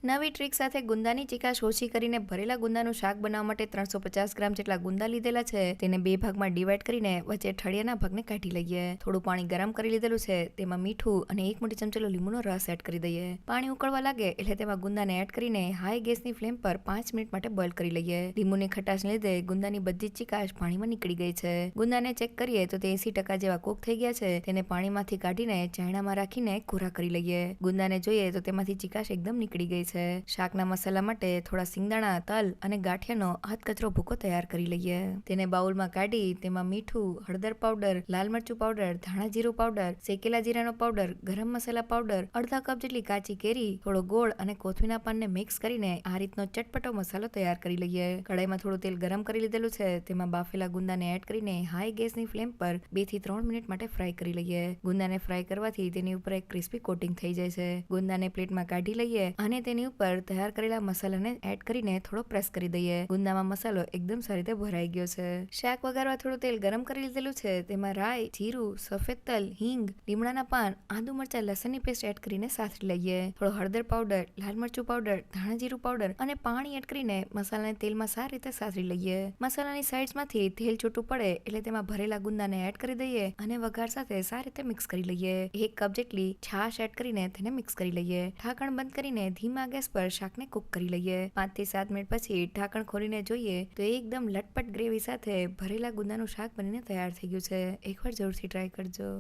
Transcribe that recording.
નવી ટ્રીક સાથે ગુંદાની ચીકાશ ઓછી કરીને ભરેલા ગુંદાનું શાક બનાવવા માટે 350 ગ્રામ જેટલા ગુંદા લીધેલા છે. તેને 2 ભાગમાં ડિવાઈડ કરીને વચ્ચે ઠળિયાના ભાગને કાઢી લઈએ. થોડું પાણી ગરમ કરી લીધેલું છે. તેમાં મીઠું અને 1 મોટી ચમચેલો લીંબુનો રસ એડ કરી દઈએ. પાણી ઉકળવા લાગે એટલે તેમાં ગુંદાને એડ કરીને હાઈ ગેસની ફ્લેમ પર 5 મિનિટ માટે બોઇલ કરી લઈએ. લીંબુની ખટાશને લીધે ગુંદાની બધી જ ચીકાશ પાણીમાં નીકળી ગઈ છે. ગુંદાને ચેક કરીએ તો તે 80% જેવા કૂક થઈ ગયા છે. તેને પાણીમાંથી કાઢીને ચાયણામાં રાખીને કોરા કરી લઈએ. ગુંદાને જોઈએ તો તેમાંથી ચીકાશ એકદમ નીકળી ગઈ છે. શાકના મસાલા માટે થોડા સિંગદાણા, તલ અને ગાંઠિયાનો હાથકચરો ભૂકો તૈયાર કરી લઈએ. તેને બાઉલમાં કાઢી તેમાં મીઠું, હળદર પાવડર, લાલ મરચું પાવડર, ધાણા જીરું પાવડર, શેકેલા જીરાનો પાવડર, ગરમ મસાલા પાવડર, અડધા કપ જેટલી કાચી કેરી, થોડો ગોળ અને કોથમીના પાનને મિક્સ કરીને આ રીતનો ચટપટો મસાલો તૈયાર કરી લઈએ. કડાઈમાં થોડું તેલ ગરમ કરી લીધેલું છે. તેમાં બાફેલા ગુંદાને એડ કરીને હાઈ ગેસની ફ્લેમ પર 2 થી 3 મિનિટ માટે ફ્રાય કરી લઈએ. ગુંદાને ફ્રાય કરવાથી તેની ઉપર એક ક્રિસ્પી કોટિંગ થઈ જાય છે. ગુંદાને પ્લેટમાં કાઢી લઈએ અને તેની ઉપર તૈયાર કરેલા મસાલાને એડ કરીને થોડો પ્રેસ કરી દઈએ. ગુંદામાં મસાલો એકદમ સારી રીતે ભરાઈ ગયો છે. શાક વઘારવા થોડું તેલ ગરમ કરી લીધેલું છે. તેમાં રાઈ, જીરું, સફેદ તલ, હિંગ, લીમડાના પાન, આદુ મરચા લસણની પેસ્ટ એડ કરીને સાતરી લઈએ. થોડો હળદર પાવડર, લાલ મરચું પાવડર, ધાણા જીરું પાવડર અને પાણી એડ કરીને મસાલાને તેલમાં સારી રીતે સાતરી લઈએ. મસાલાની સાઈડ્સમાંથી તેલ છૂટું પડે એટલે તેમાં ભરેલા ગુંદાને એડ કરી દઈએ અને વઘાર સાથે સારી રીતે મિક્સ કરી લઈએ. 1 કપ જેટલી છાશ એડ કરીને તેને મિક્સ કરી લઈએ. ઢાંકણ બંધ કરીને ધીમા ગેસ પર શાકને કુક કરી લઈએ. 5 થી 7 મિનિટ પછી ઢાંકણ ખોલીને જોઈએ તો એકદમ લટપટ ગ્રેવી સાથે ભરેલા ગુંદાનું શાક બનીને તૈયાર થઈ ગયું છે. એકવાર જરૂરથી ટ્રાય કરજો.